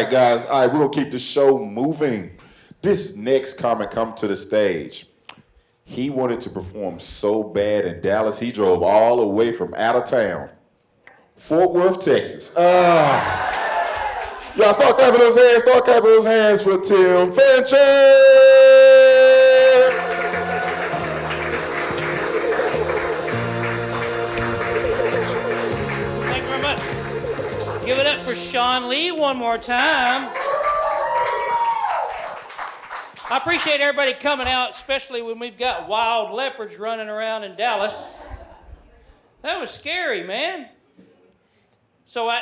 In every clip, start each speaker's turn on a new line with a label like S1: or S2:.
S1: right, guys. All right, we're going to keep the show moving. This next comic come to the stage. He wanted to perform so bad in Dallas, he drove all the way from out of town. Fort Worth, Texas. Y'all start clapping those hands. Start clapping those hands for Tim Fincher.
S2: Thank you very much. Give it up for Sean Lee one more time. I appreciate everybody coming out, especially when we've got wild leopards running around in Dallas. That was scary, man. So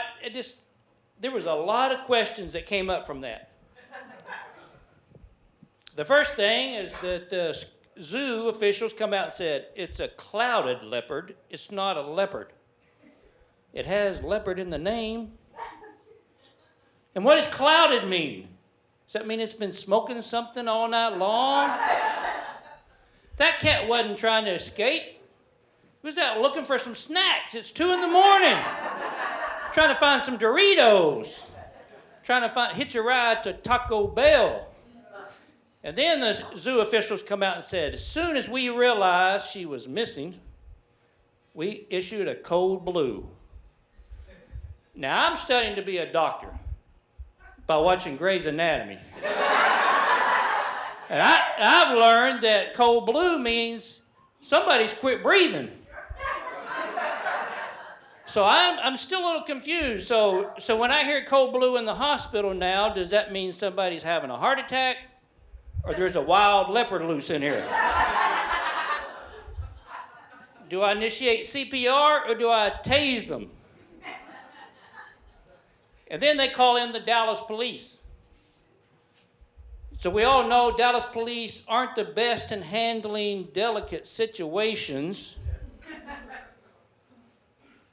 S2: there was a lot of questions that came up from that. The first thing is that the zoo officials come out and said, it's a clouded leopard, it's not a leopard. It has leopard in the name. And what does clouded mean? Does that mean it's been smoking something all night long? That cat wasn't trying to escape. He was out looking for some snacks. It's 2 in the morning. Trying to find some Doritos. Trying to hitch a ride to Taco Bell. And then the zoo officials come out and said, as soon as we realized she was missing, we issued a code blue. Now, I'm studying to be a doctor by watching Grey's Anatomy. And I've learned that code blue means somebody's quit breathing. So I'm still a little confused. So when I hear code blue in the hospital now, does that mean somebody's having a heart attack? Or there's a wild leopard loose in here? Do I initiate CPR or do I tase them? And then they call in the Dallas police. So we all know Dallas police aren't the best in handling delicate situations.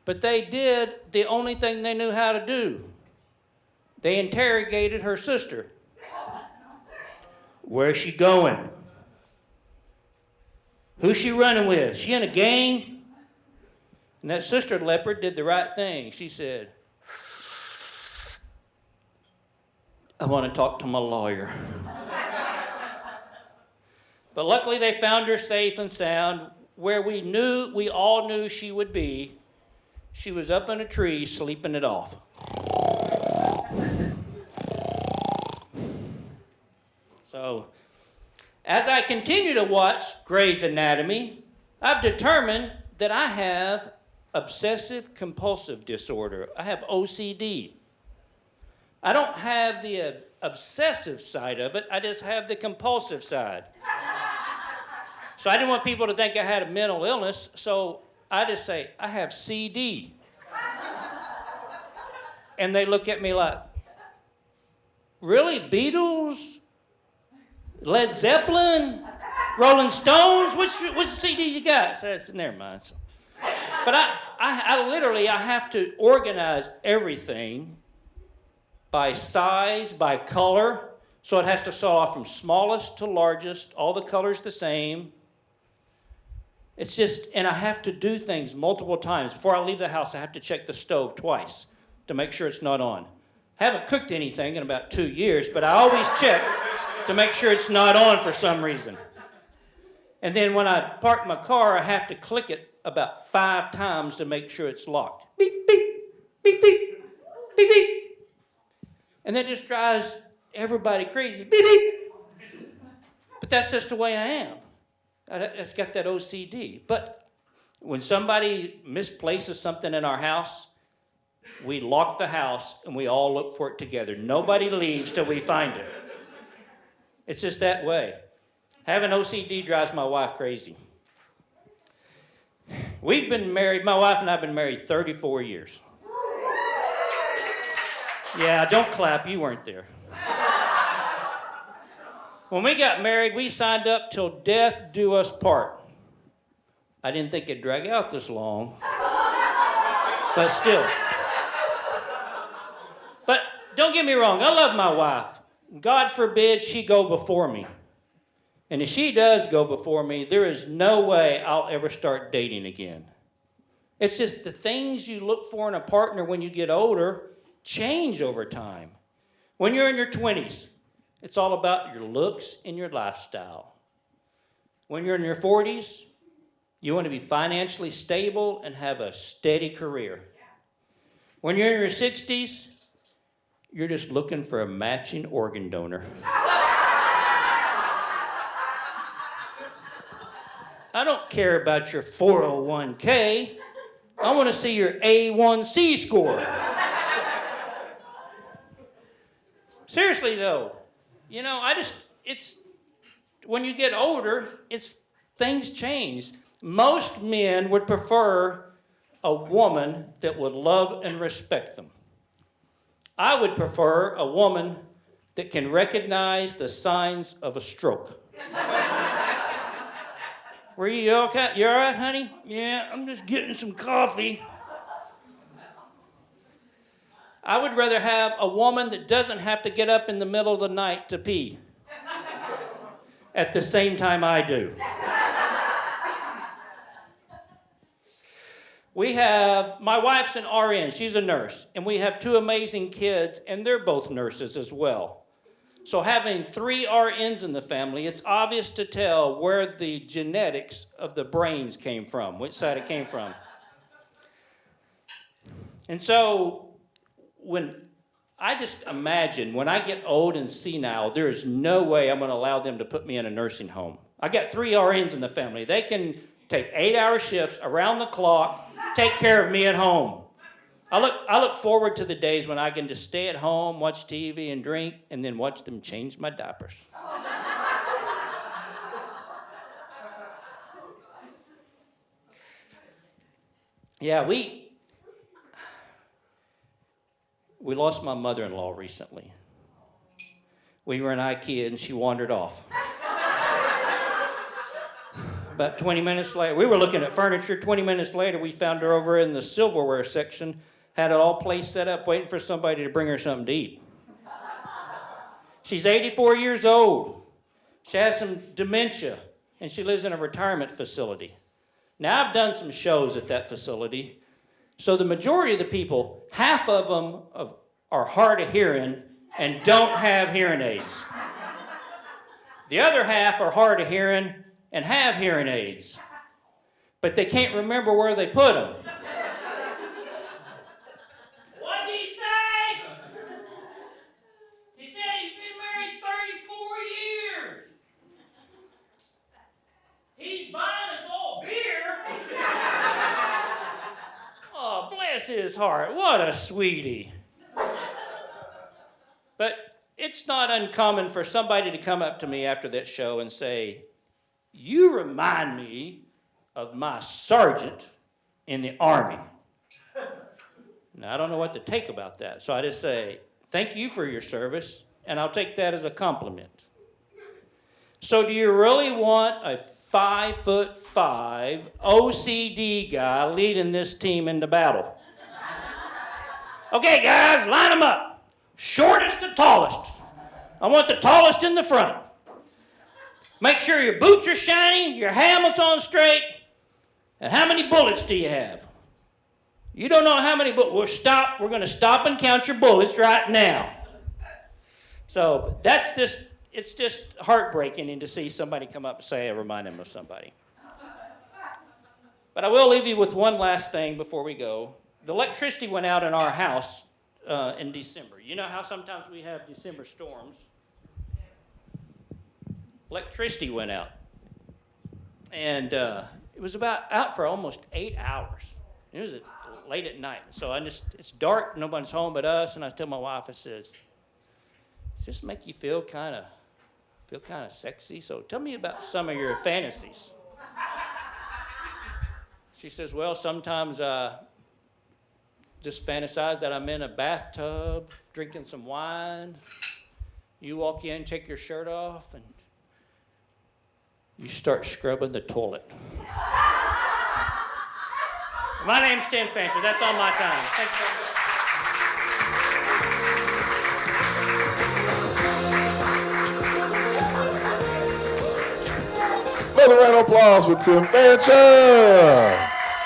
S2: But they did the only thing they knew how to do. They interrogated her sister. Where's she going? Who's she running with? She in a gang? And that sister leopard did the right thing. She said, I want to talk to my lawyer. But luckily they found her safe and sound where we all knew she would be. She was up in a tree sleeping it off. So, as I continue to watch Grey's Anatomy, I've determined that I have obsessive compulsive disorder. I have OCD. I don't have the obsessive side of it, I just have the compulsive side. So I didn't want people to think I had a mental illness, so I just say, I have CD. And they look at me like, really, Beatles? Led Zeppelin? Rolling Stones? Which CD you got? So I said, never mind. But I literally have to organize everything by size, by color. So it has to start off from smallest to largest, all the colors the same. It's just, and I have to do things multiple times. Before I leave the house, I have to check the stove twice to make sure it's not on. I haven't cooked anything in about 2 years, but I always check to make sure it's not on for some reason. And then when I park my car, I have to click it about 5 times to make sure it's locked. Beep, beep, beep, beep, beep, beep. And that just drives everybody crazy. Beep, beep. But that's just the way I am. It's got that OCD. But when somebody misplaces something in our house, we lock the house and we all look for it together. Nobody leaves till we find it. It's just that way. Having OCD drives my wife crazy. We've been married, my wife and I have been married 34 years. Yeah, don't clap, you weren't there. When we got married, we signed up till death do us part. I didn't think it'd drag out this long, but still. But don't get me wrong, I love my wife. God forbid she go before me. And if she does go before me, there is no way I'll ever start dating again. It's just the things you look for in a partner when you get older change over time. When you're in your 20s, it's all about your looks and your lifestyle. When you're in your 40s, you want to be financially stable and have a steady career. When you're in your 60s, you're just looking for a matching organ donor. I don't care about your 401k. I want to see your A1C score. Seriously though, it's, when you get older, things change. Most men would prefer a woman that would love and respect them. I would prefer a woman that can recognize the signs of a stroke. Were you okay? You all right, honey? Yeah, I'm just getting some coffee. I would rather have a woman that doesn't have to get up in the middle of the night to pee at the same time I do. My wife's an RN, she's a nurse, and we have 2 amazing kids, and they're both nurses as well. So having 3 RNs in the family, it's obvious to tell where the genetics of the brains came from, which side it came from. And so when I just imagine when I get old and senile, there is no way I'm going to allow them to put me in a nursing home. I got 3 RNs in the family. They can take 8-hour shifts around the clock, take care of me at home. I look forward to the days when I can just stay at home, watch TV and drink, and then watch them change my diapers. Yeah, we lost my mother-in-law recently. We were in IKEA and she wandered off. About 20 minutes later, we were looking at furniture. 20 minutes later, we found her over in the silverware section, had it all placed set up, waiting for somebody to bring her something to eat. She's 84 years old. She has some dementia, and she lives in a retirement facility. Now, I've done some shows at that facility, so the majority of the people, half of them are hard of hearing and don't have hearing aids. The other half are hard of hearing and have hearing aids, but they can't remember where they put them. What did he say? He said he's been married 34 years. He's buying us all beer. Oh, bless his heart. What a sweetie. But it's not uncommon for somebody to come up to me after that show and say, "You remind me of my sergeant in the Army." Now, I don't know what to take about that. So I just say, "Thank you for your service," and I'll take that as a compliment. So do you really want a 5'5" OCD guy leading this team into battle? Okay, guys, line them up. Shortest to tallest. I want the tallest in the front. Make sure your boots are shiny, your helmet's on straight, and how many bullets do you have? You don't know how many bullets. We're going to stop and count your bullets right now. So it's just heartbreaking to see somebody come up and say, I remind them of somebody. But I will leave you with one last thing before we go. The electricity went out in our house in December. You know how sometimes we have December storms? Electricity went out. And it was out for almost 8 hours. It was late at night. So it's dark, nobody's home but us, and I tell my wife, I says, does this make you feel kind of sexy? So tell me about some of your fantasies. She says, well, sometimes just fantasize that I'm in a bathtub drinking some wine. You walk in, take your shirt off, and you start scrubbing the toilet. My name's Tim Fancher. That's all my time. Thank you very much.
S1: Another round of applause for Tim Fancher.